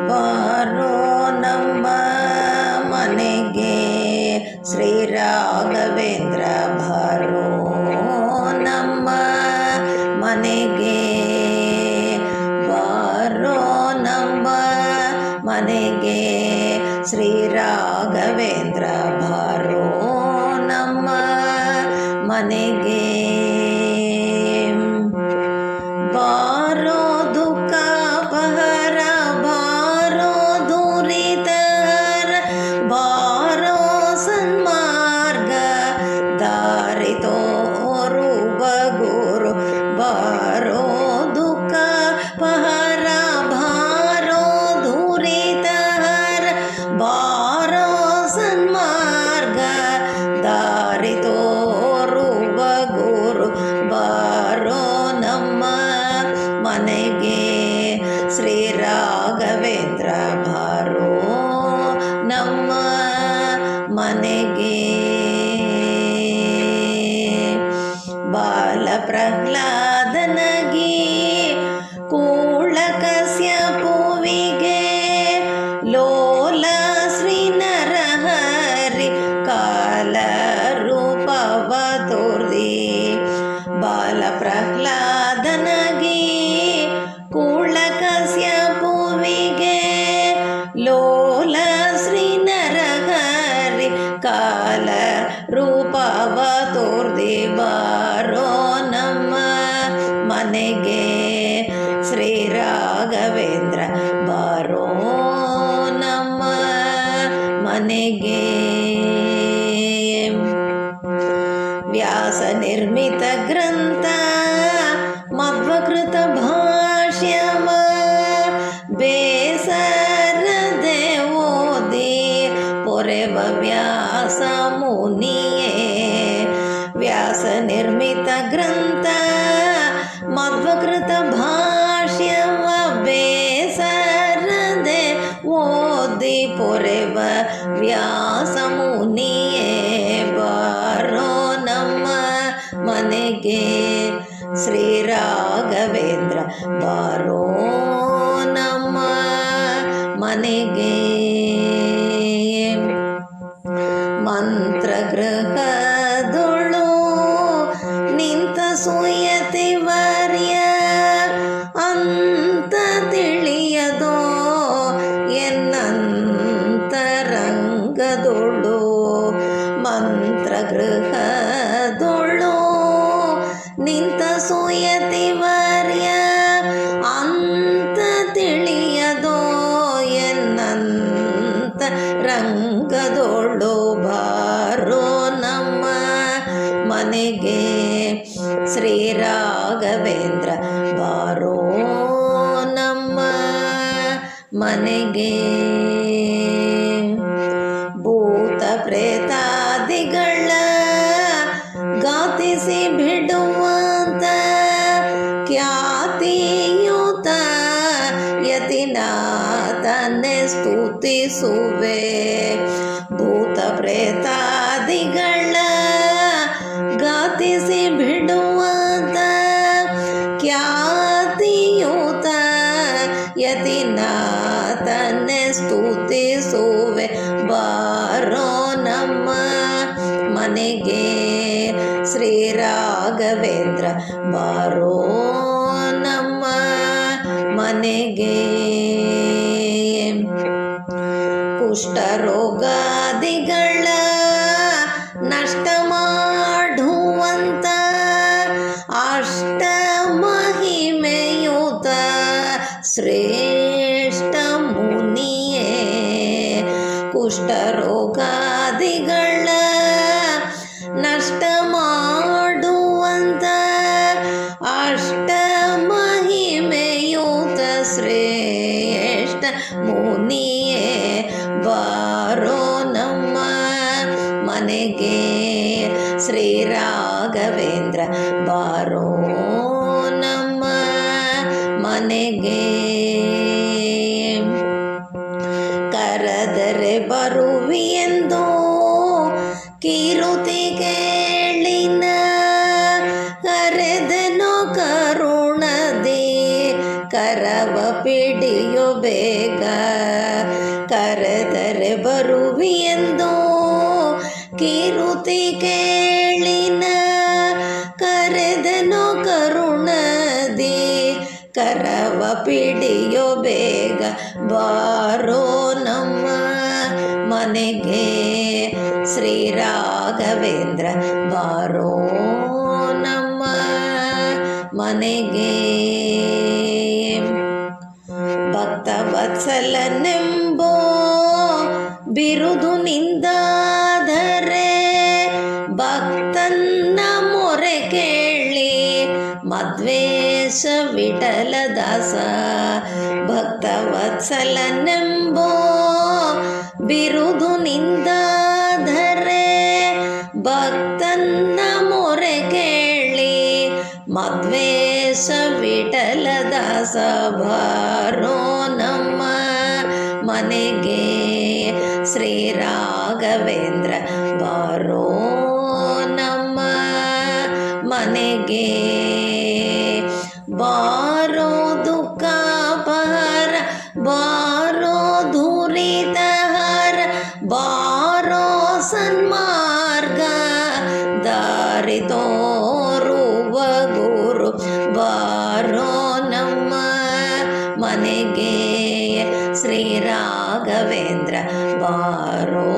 ಬಾರೋ ನಮ್ಮ ಮನೆಗೆ ಶ್ರೀ ರಾಘವೇಂದ್ರ ಬಾರೋ ನಮ್ಮ ಮನೆಗೆ ಬಾರೋ ನಮ್ಮ ಮನೆಗೆ ಶ್ರೀ ರಾಘವೇಂದ್ರ ಬಾರೋ ನಮ್ಮ ಮನೆಗೆ ಬಾರೋ ದುಃಖ ಪಹರ ಬಾರೋ ದುರಿತರ ಬಾರೋ ಸನ್ಮಾರ್ಗ ದಾರಿ ತೋರುವ ಗುರು ಬಾರೋ ದುಃಖ ಪಹರ ಬಾರೋ ದುರಿತರ ಬಾರೋ ಸನ್ಮಾರ್ಗ ದಾರಿ ತೋರುವ ಗುರು ಬಾರೋ ನಮ್ಮ ಮನೆಗೆ ಶ್ರೀ ರಾಘವೇಂದ್ರ ಬಾರೋ ನಮ್ಮ ಮನೆಗೆ ಬಾಲ ಪ್ರಹ್ಲಾದನಗಿ ಕೂಳ ಕಶ್ಯಪುವಿಗೆ ಲೋಲ ಶ್ರೀ ನರಹರಿ ಕಾಲ ರೂಪವ ತೋರ್ದಿ ಬಾಲ ಪ್ರಹ್ಲಾದನಗಿ ಕೂಳ ಕಶ್ಯಪುವಿಗೆ ಲೋಲ ಶ್ರೀ ನರಹರಿ ಕಾಲ ರೂಪವ ತೋರ್ದಿ ಬಾರೋ ನಮ್ಮ ಮನೆಗೆ ಶ್ರೀ ರಾಘವೇಂದ್ರ ಬಾರೋ ನಮ್ಮ ಮನೆಗೆ ವ್ಯಾಸ ನಿರ್ಮಿತ ಗ್ರಂಥ ಮಧ್ವಕೃತ ಭಾಷ್ಯವ ಬೇಸರದೆ ಓದಿ ಪೊರೆವ ವ್ಯಾಸ ಮುನಿಯೇ ವ್ಯಾಸ ನಿರ್ಮಿತ ಗ್ರಂಥ ಮಧ್ವಕೃತ ಭಾಷ್ಯವ ಬೇಸರದೆ ಓದಿ ಪೊರೆವ ವ್ಯಾಸ ಮುನಿಯೇ ಬಾರೋ ನಮ್ಮ ಮನೆಗೆ ಶ್ರೀ ರಾಘವೇಂದ್ರ ಬಾರೋ ನಮ್ಮ ಮನೆಗೆ ಮಂತ್ರಗೃಹದೊಳು ನಿಂತ ಸುಯತಿ ವರ್ಯ ಅಂತ ತಿಳಿಯದೋ ಎನ್ನಂತರಂಗದೊಳು ಮಂತ್ರಗೃಹದೊಳು ನಿಂತ ಸುಯತಿ ವರ್ಯ ಅಂತ ತಿಳಿಯದೋ ಎನ್ನಂತ ರಂಗದೊಳು ಬಾರೋ ನಮ್ಮ ಮನೆಗೆ ಶ್ರೀ ರಾಘವೇಂದ್ರ ಬಾರೋ ನಮ್ಮ ಮನೆಗೆ ಭೂತ ಪ್ರೇತಾದಿಗಳ ಗಾತಿಸಿ ಬಿಡುವಂತ ಖ್ಯಾತಿಯುತ ಯತಿನಾಥನೆ ಸ್ತುತಿಸುವೆ ಭೂತ ಪ್ರೇತಾದಿಗಳ ಗಾತಿಸಿ ಬಿಡುವಂತ ಖ್ಯಾತಿಯುತ ಯತಿನಾಥನೆ ಸ್ತುತಿಸುವೆ ಬಾರೋ ನಮ್ಮ ಮನೆಗೆ ಶ್ರೀ ರಾಘವೇಂದ್ರ ಬಾರೋ ನಮ್ಮ ಮನೆಗೆ ಕುಷ್ಠರೋಗಾದಿಗಳ ನಷ್ಟ ಮಾಡುವಂತ ಅಷ್ಟ ಮಹಿಮೆಯುತ ಶ್ರೇಷ್ಠ ಮುನಿಯೇ ಕುಷ್ಠರೋಗಾದಿಗಳ ನಷ್ಟ ಮಾಡುವಂತ ಅಷ್ಟ ಮಹಿಮೆಯುತ ಶ್ರೇಷ್ಠ ಮುನಿಯೇ ಬಾರೋ ನಮ್ಮ ಮನೆಗೆ ಶ್ರೀ ರಾಘವೇಂದ್ರ ಬಾರೋ ನಮ್ಮ ಮನೆಗೆ ಕರೆದರೆ ಬರುವಿಯೆಂದು ಕಿರುತಿ ಕೇಳಿನ ಕರೆದೆನೋ ಪಿಡಿಯೋ ಬೇಗ, ಕರೆದರೆ ಬರುವಿಯೆಂದು ಕಿರುತಿ ಕೇಳಿನ, ಕರೆದನು ಕರುಣದಿ ಕರವ ಪಿಡಿಯೋ ಬೇಗ, ಬಾರೋ ನಮ್ಮ ಮನೆಗೆ ಶ್ರೀ ರಾಘವೇಂದ್ರ, ಬಾರೋ ನಮ್ಮ ಮನೆಗೆ. ಭಕ್ತ ವತ್ಸಲನೆಂಬೋ ಬಿರುದು ನಿಂದಾದರೆ, ಭಕ್ತನ್ನ ಮೊರೆ ಕೇಳಿ ಮದ್ವೇಷ ವಿಠಲದಾಸ. ಭಕ್ತ ವತ್ಸಲನೆಂಬೋ ಬಿರುದು ನಿಂದಾದರೆ, ಭಕ್ತನ್ನ ಮೊರೆ ಕೇಳಿ ಮದ್ವೇಷ ವಿಠಲದಾಸ, ಬಾರೋ ನಮ್ಮ ಮನೆಗೆ ಶ್ರೀ ರಾಘವೇಂದ್ರ, ಬಾರೋ ನಮ್ಮ ಮನೆಗೆ. ಬಾರೋ ದುಃಖಾಪಹಾರ, ಬಾರೋ ದುರಿತಹಾರ, ಬಾರೋ ಸನ್ಮಾರ್ಗ ದಾರಿ ತೋರುವ ಗುರು, ಬಾರೋ ನಮ್ಮ ಮನೆಗೆ ಶ್ರೀ ರಾಘವೇಂದ್ರ, ಬಾರೋ